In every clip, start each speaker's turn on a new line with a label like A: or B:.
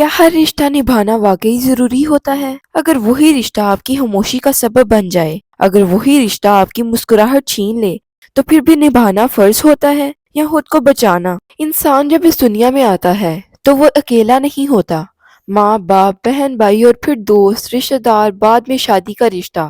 A: کیا ہر رشتہ نبھانا واقعی ضروری ہوتا ہے؟ اگر وہی رشتہ آپ کی خاموشی کا سبب بن جائے، اگر وہی رشتہ آپ کی مسکراہٹ چھین لے، تو پھر بھی نبھانا فرض ہوتا ہے یا خود کو بچانا؟ انسان جب اس دنیا میں آتا ہے تو وہ اکیلا نہیں ہوتا۔ ماں، باپ، بہن، بھائی اور پھر دوست، رشتہ دار، بعد میں شادی کا رشتہ۔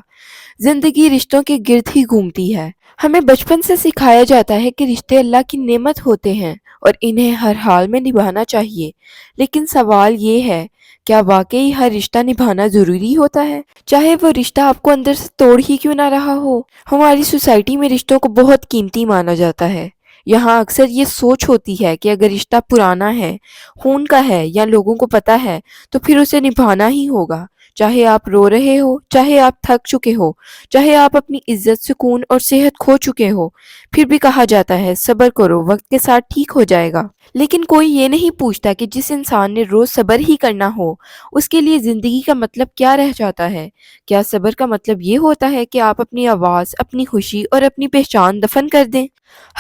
A: زندگی رشتوں کے گرد ہی گھومتی ہے۔ ہمیں بچپن سے سکھایا جاتا ہے کہ رشتے اللہ کی نعمت ہوتے ہیں اور انہیں ہر حال میں نبھانا چاہیے۔ لیکن سوال یہ ہے، کیا واقعی ہر رشتہ نبھانا ضروری ہوتا ہے؟ چاہے وہ رشتہ آپ کو اندر سے توڑ ہی کیوں نہ رہا ہو۔ ہماری سوسائٹی میں رشتوں کو بہت قیمتی مانا جاتا ہے۔ یہاں اکثر یہ سوچ ہوتی ہے کہ اگر رشتہ پرانا ہے، خون کا ہے یا لوگوں کو پتہ ہے تو پھر اسے نبھانا ہی ہوگا، چاہے آپ رو رہے ہو، چاہے آپ تھک چکے ہو، چاہے آپ اپنی عزت، سکون اور صحت کھو چکے ہو۔ پھر بھی کہا جاتا ہے صبر کرو، وقت کے ساتھ ٹھیک ہو جائے گا۔ لیکن کوئی یہ نہیں پوچھتا کہ جس انسان نے روز صبر ہی کرنا ہو، اس کے لیے زندگی کا مطلب کیا رہ جاتا ہے؟ کیا صبر کا مطلب یہ ہوتا ہے کہ آپ اپنی آواز، اپنی خوشی اور اپنی پہچان دفن کر دیں؟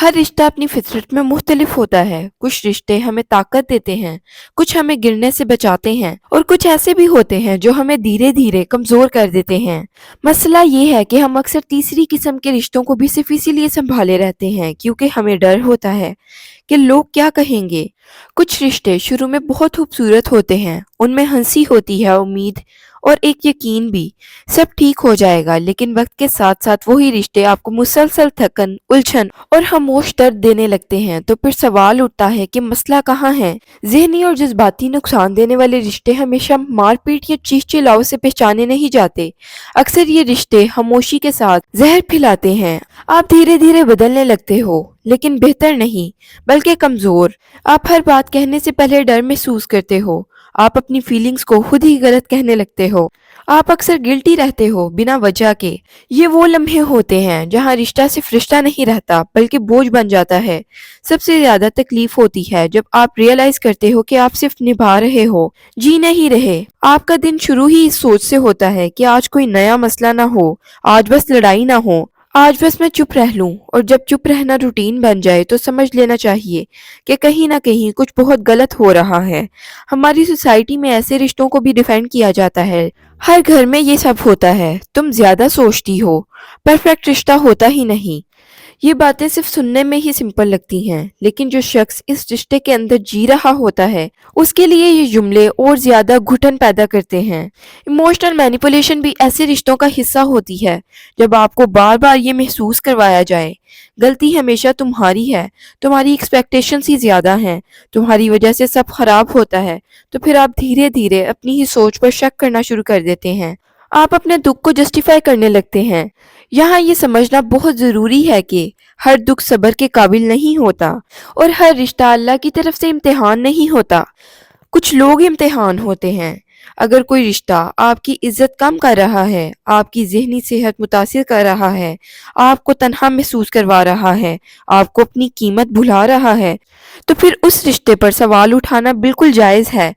A: ہر رشتہ اپنی فطرت میں مختلف ہوتا ہے۔ کچھ رشتے ہمیں طاقت دیتے ہیں، کچھ ہمیں گرنے سے بچاتے ہیں، اور کچھ ایسے بھی ہوتے ہیں جو ہمیں دھیرے دھیرے کمزور کر دیتے ہیں۔ مسئلہ یہ ہے کہ ہم اکثر تیسری قسم کے رشتوں کو بھی صرف اسی لیے سنبھالے رہتے ہیں کیونکہ ہمیں ڈر ہوتا ہے کہ لوگ کیا کہیں گے۔ کچھ رشتے شروع میں بہت خوبصورت ہوتے ہیں، ان میں ہنسی ہوتی ہے، امید اور ایک یقین بھی، سب ٹھیک ہو جائے گا۔ لیکن وقت کے ساتھ ساتھ وہی رشتے آپ کو مسلسل تھکن، الجھن اور خاموش درد دینے لگتے ہیں۔ تو پھر سوال اٹھتا ہے کہ مسئلہ کہاں ہے؟ ذہنی اور جذباتی نقصان دینے والے رشتے ہمیشہ مار پیٹ یا چیخ چلاؤ سے پہچانے نہیں جاتے۔ اکثر یہ رشتے خاموشی کے ساتھ زہر پھیلاتے ہیں۔ آپ دھیرے دھیرے بدلنے لگتے ہو، لیکن بہتر نہیں بلکہ کمزور۔ آپ ہر بات کہنے سے پہلے ڈر محسوس کرتے ہو۔ آپ اپنی فیلنگز کو خود ہی غلط کہنے لگتے ہو۔ آپ اکثر گلٹی رہتے ہو بنا وجہ کے۔ یہ وہ لمحے ہوتے ہیں جہاں رشتہ صرف رشتہ نہیں رہتا بلکہ بوجھ بن جاتا ہے۔ سب سے زیادہ تکلیف ہوتی ہے جب آپ ریئلائز کرتے ہو کہ آپ صرف نبھا رہے ہو، جی نہیں رہے۔ آپ کا دن شروع ہی اس سوچ سے ہوتا ہے کہ آج کوئی نیا مسئلہ نہ ہو، آج بس لڑائی نہ ہو، آج بس میں چپ رہ لوں۔ اور جب چپ رہنا روٹین بن جائے تو سمجھ لینا چاہیے کہ کہیں نہ کہیں کچھ بہت غلط ہو رہا ہے۔ ہماری سوسائٹی میں ایسے رشتوں کو بھی ڈیفینڈ کیا جاتا ہے۔ ہر گھر میں یہ سب ہوتا ہے، تم زیادہ سوچتی ہو، پرفیکٹ رشتہ ہوتا ہی نہیں۔ یہ باتیں صرف سننے میں ہی سمپل لگتی ہیں، لیکن جو شخص اس رشتے کے اندر جی رہا ہوتا ہے اس کے لیے یہ جملے اور زیادہ گھٹن پیدا کرتے ہیں۔ ایموشنل مینیپولیشن بھی ایسے رشتوں کا حصہ ہوتی ہے۔ جب آپ کو بار بار یہ محسوس کروایا جائے غلطی ہمیشہ تمہاری ہے، تمہاری ایکسپیکٹیشنز ہی زیادہ ہیں، تمہاری وجہ سے سب خراب ہوتا ہے، تو پھر آپ دھیرے دھیرے اپنی ہی سوچ پر شک کرنا شروع کر دیتے ہیں۔ آپ اپنے دکھ کو جسٹیفائی کرنے لگتے ہیں۔ یہاں یہ سمجھنا بہت ضروری ہے کہ ہر دکھ صبر کے قابل نہیں ہوتا اور ہر رشتہ اللہ کی طرف سے امتحان نہیں ہوتا۔ کچھ لوگ امتحان ہوتے ہیں۔ اگر کوئی رشتہ آپ کی عزت کم کر رہا ہے، آپ کی ذہنی صحت متاثر کر رہا ہے، آپ کو تنہا محسوس کروا رہا ہے، آپ کو اپنی قیمت بھلا رہا ہے، تو پھر اس رشتے پر سوال اٹھانا بالکل جائز ہے۔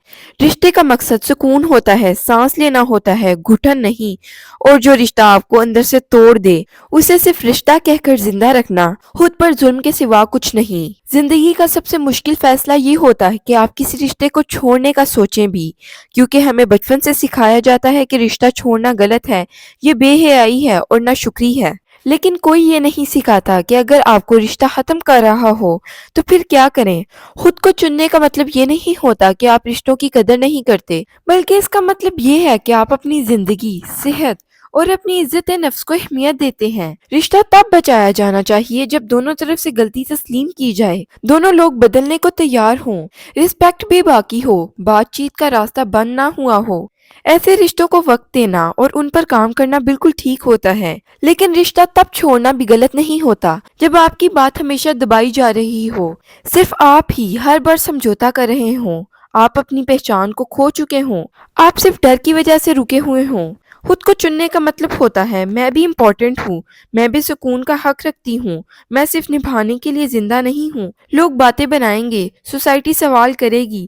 A: رشتے کا مقصد سکون ہوتا ہے، سانس لینا ہوتا ہے، گھٹن نہیں۔ اور جو رشتہ آپ کو اندر سے توڑ دے اسے صرف رشتہ کہہ کر زندہ رکھنا خود پر ظلم کے سوا کچھ نہیں۔ زندگی کا سب سے مشکل فیصلہ یہ ہوتا ہے کہ آپ کسی رشتے کو چھوڑنے کا سوچیں بھی، کیونکہ ہمیں بچپن سے سکھایا جاتا ہے کہ رشتہ چھوڑنا غلط ہے، یہ بے حیائی ہے اور ناشکری ہے۔ لیکن کوئی یہ نہیں سکھاتا کہ اگر آپ کو رشتہ ختم کر رہا ہو تو پھر کیا کریں۔ خود کو چننے کا مطلب یہ نہیں ہوتا کہ آپ رشتوں کی قدر نہیں کرتے، بلکہ اس کا مطلب یہ ہے کہ آپ اپنی زندگی، صحت اور اپنی عزت نفس کو اہمیت دیتے ہیں۔ رشتہ تب بچایا جانا چاہیے جب دونوں طرف سے غلطی تسلیم کی جائے، دونوں لوگ بدلنے کو تیار ہوں، رسپیکٹ بھی باقی ہو، بات چیت کا راستہ بند نہ ہوا ہو۔ ایسے رشتوں کو وقت دینا اور ان پر کام کرنا بالکل ٹھیک ہوتا ہے، لیکن رشتہ تب چھوڑنا بھی غلط نہیں ہوتا جب آپ کی بات ہمیشہ دبائی جا رہی ہو، صرف آپ ہی ہر بار سمجھوتا کر رہے ہوں، آپ اپنی پہچان کو کھو چکے ہوں، آپ صرف ڈر کی وجہ سے رکے ہوئے ہوں۔ خود کو چننے کا مطلب ہوتا ہے میں بھی امپورٹنٹ ہوں، میں بھی سکون کا حق رکھتی ہوں، میں صرف نبھانے کے لیے زندہ نہیں ہوں۔ لوگ باتیں بنائیں گے، سوسائٹی سوال کرے گی،